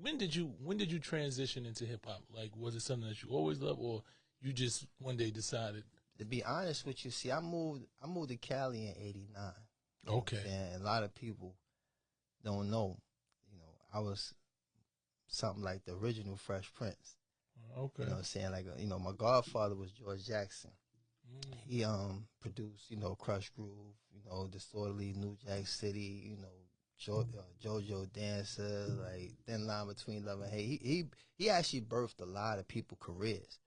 when did you transition into hip hop? Like, was it something that you always loved, or you just one day decided? To be honest with you, see, I moved to Cali in '89. Okay. And a lot of people don't know, I was something like the original Fresh Prince. Okay. You know what I'm saying? Like, my godfather was George Jackson. He produced, Crush Groove, Disorderly, New Jack City, JoJo Dancer, like Thin Line Between Love and Hate. He actually birthed a lot of people's careers.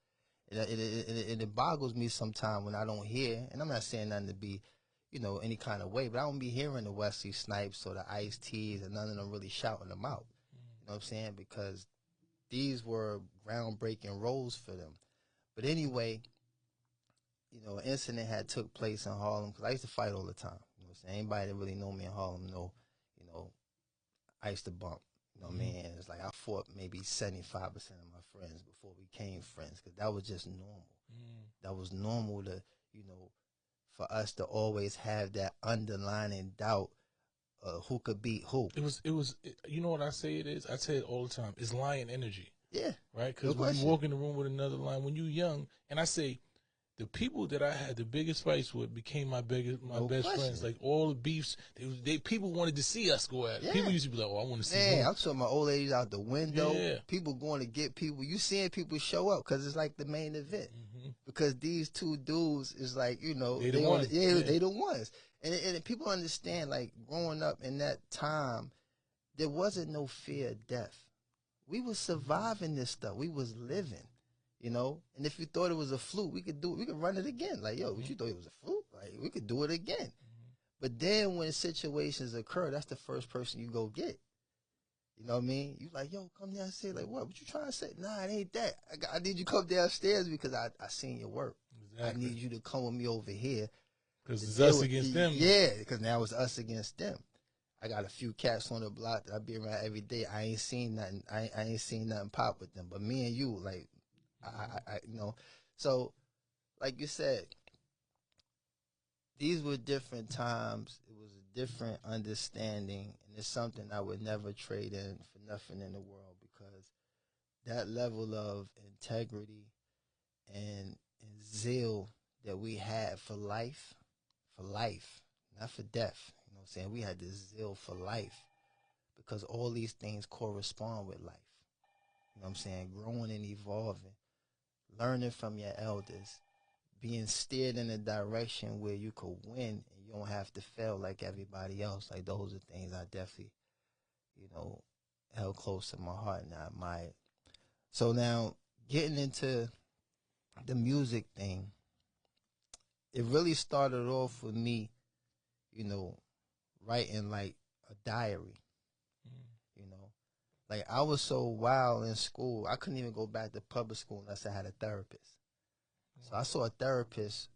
It boggles me sometimes when I don't hear, and I'm not saying nothing to be, any kind of way, but I don't be hearing the Wesley Snipes or the Ice-T's and none of them really shouting them out. You know what I'm saying? Because these were groundbreaking roles for them. But anyway, an incident had took place in Harlem, because I used to fight all the time. You know what I'm saying? Anybody that really know me in Harlem know, I used to bump. You know what I mean? And it's like I fought maybe 75% of my friends before we became friends, because that was just normal. That was normal to, for us to always have that underlying doubt of who could beat who. It was. You know what I say it is? I say it all the time. It's lion energy. Yeah. Right? Because when you walk in the room with another lion, when you're young, and I say, the people that I had the biggest fights with became my best friends. Like all the beefs, people wanted to see us go at it. Yeah. People used to be like, "Oh, I want to see." Man, I'm talking about old ladies out the window. Yeah. People going to get people. You seeing people show up because it's like the main event. Because these two dudes is like, they the ones. And people understand, like, growing up in that time, there wasn't no fear of death. We was surviving this stuff. We was living. And if you thought it was a fluke, we could run it again. Like, yo, what you thought it was a fluke? Like, we could do it again. But then when situations occur, that's the first person you go get. You know what I mean? You like, yo, come downstairs. Like, what you trying to say? Nah, it ain't that. I need you to come downstairs because I seen your work. Exactly. I need you to come with me over here. Because it's us against them. Yeah, because now it's us against them. I got a few cats on the block that I be around every day. I ain't seen nothing. I ain't seen nothing pop with them. But me and you, like, I so like you said, these were different times. It was a different understanding, and it's something I would never trade in for nothing in the world, because that level of integrity and zeal that we had for life, not for death. You know what I'm saying? We had this zeal for life because all these things correspond with life. You know what I'm saying? Growing and evolving. Learning from your elders, being steered in a direction where you could win and you don't have to fail like everybody else. Like, those are things I definitely, held close to my heart and I admired. So now, getting into the music thing, it really started off with me, writing like a diary. Like, I was so wild in school, I couldn't even go back to public school unless I had a therapist. So I saw a therapist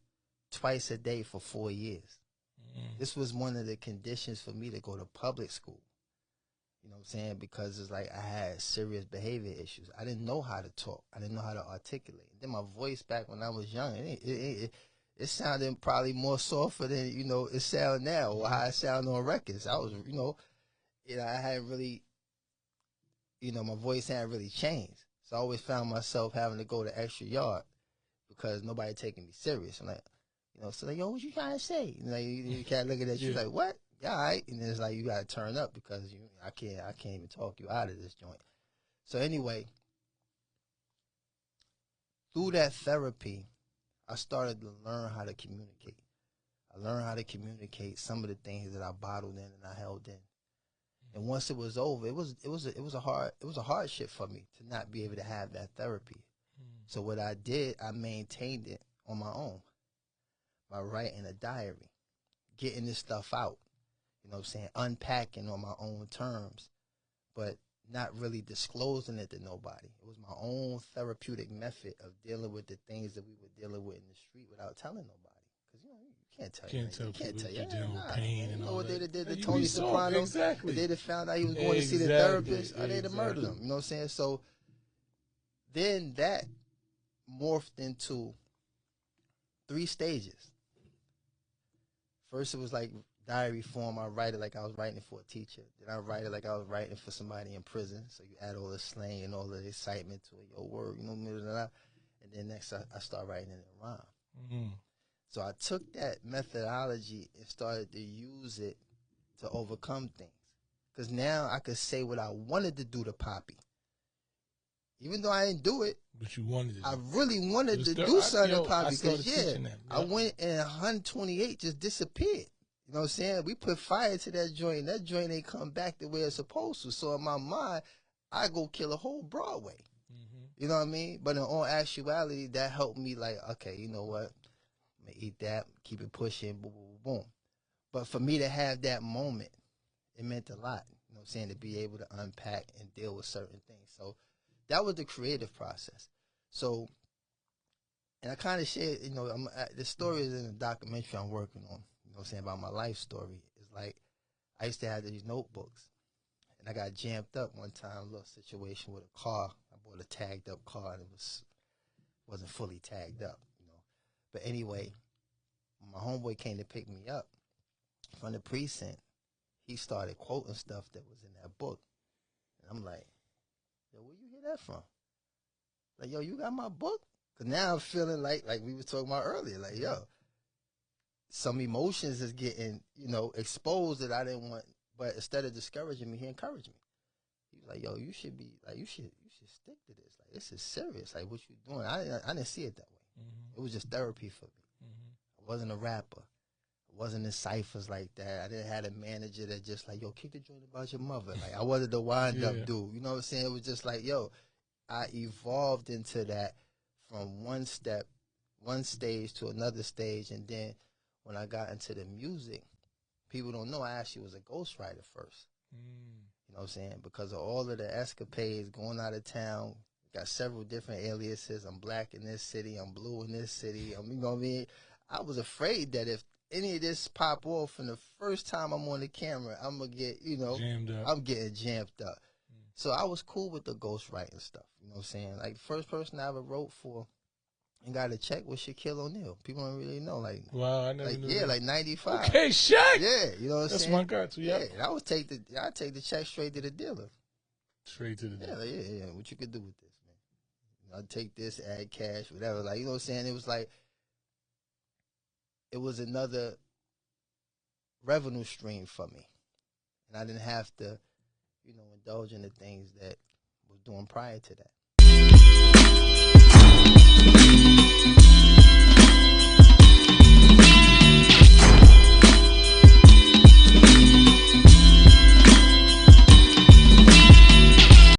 twice a day for 4 years. This was one of the conditions for me to go to public school. You know what I'm saying? Because it's like I had serious behavior issues. I didn't know how to talk. I didn't know how to articulate. Then my voice back when I was young, it sounded probably more softer than, it sound now, or how it sound on records. I was, I hadn't really... my voice hadn't really changed. So I always found myself having to go the extra yard because nobody taking me serious. I'm like, so like, yo, what you trying to say? You can't look at that. You're like, what? Yeah, all right. And then it's like, you got to turn up because I can't even talk you out of this joint. So anyway, through that therapy, I started to learn how to communicate. I learned how to communicate some of the things that I bottled in and I held in. And once it was over, it was a hardship for me to not be able to have that therapy. So what I did, I maintained it on my own by writing a diary, getting this stuff out. You know what I'm saying? Unpacking on my own terms, but not really disclosing it to nobody. It was my own therapeutic method of dealing with the things that we were dealing with in the street without telling nobody. Because, you can't tell you. You can't tell you. Dealing with pain and all what that. They did to Tony Soprano? Exactly. If they'd have found out he was going to see the therapist, they'd have murdered him. You know what I'm saying? So then that morphed into 3 stages. First, it was like diary form, I write it like I was writing for a teacher. Then I write it like I was writing for somebody in prison. So you add all the slang and all the excitement to it, your word, you know, and then next I start writing it in rhyme. Mm-hmm. So I took that methodology and started to use it to overcome things. Because now I could say what I wanted to do to Poppy. Even though I didn't do it, but you wanted it. I really wanted to do something to Poppy. Because, I Yep. went and 128 just disappeared. You know what I'm saying? We put fire to that joint, and that joint ain't come back the way it's supposed to. So in my mind, I go kill a whole Broadway. Mm-hmm. You know what I mean? But in all actuality, that helped me like, okay, you know what? I'm going to eat that, keep it pushing, boom, boom, boom. But for me to have that moment, it meant a lot. You know what I'm saying? To be able to unpack and deal with certain things. So that was the creative process. So, and I kind of shared, you know, the story is in a documentary I'm working on. You know what I'm saying, about my life story. It's like, I used to have these notebooks, and I got jammed up one time, a little situation with a car. I bought a tagged up car, and it wasn't fully tagged up, you know. But anyway, when my homeboy came to pick me up from the precinct, he started quoting stuff that was in that book. And I'm like, yo, where you hear that from? Like, yo, you got my book? Because now I'm feeling like we were talking about earlier, like, yo, some emotions is getting, you know, exposed that I didn't want. But instead of discouraging me, he encouraged me. He was like, yo, you should be, like, you should stick to this. Like, this is serious. Like, what you doing? I didn't see it that way. Mm-hmm. It was just therapy for me. Mm-hmm. I wasn't a rapper. I wasn't in ciphers like that. I didn't have a manager that just like, yo, kick the joint about your mother. Like, I wasn't the wind-up dude. You know what I'm saying? It was just like, yo, I evolved into that from one stage to another stage. And then when I got into the music, people don't know I actually was a ghostwriter first. You know what I'm saying? Because of all of the escapades, going out of town, got several different aliases. I'm black in this city. I'm blue in this city. You know what I mean? I was afraid that if any of this pop off and the first time I'm on the camera, I'm going to get, you know, jammed up. I'm getting jammed up. So I was cool with the ghostwriting stuff. You know what I'm saying? Like, the first person I ever wrote for and got a check was Shaquille O'Neal. People don't really know. Like, wow, I never knew that. Like 95. Okay, Shaq. Yeah, you know what I'm saying? That's my guy too. Yeah, and I take the check straight to the dealer. Straight to the dealer. Like, yeah. What you could do with this, man? You know, I'd take this, add cash, whatever. Like, you know what I'm saying? It was like, it was another revenue stream for me. And I didn't have to, you know, indulge in the things that I was doing prior to that.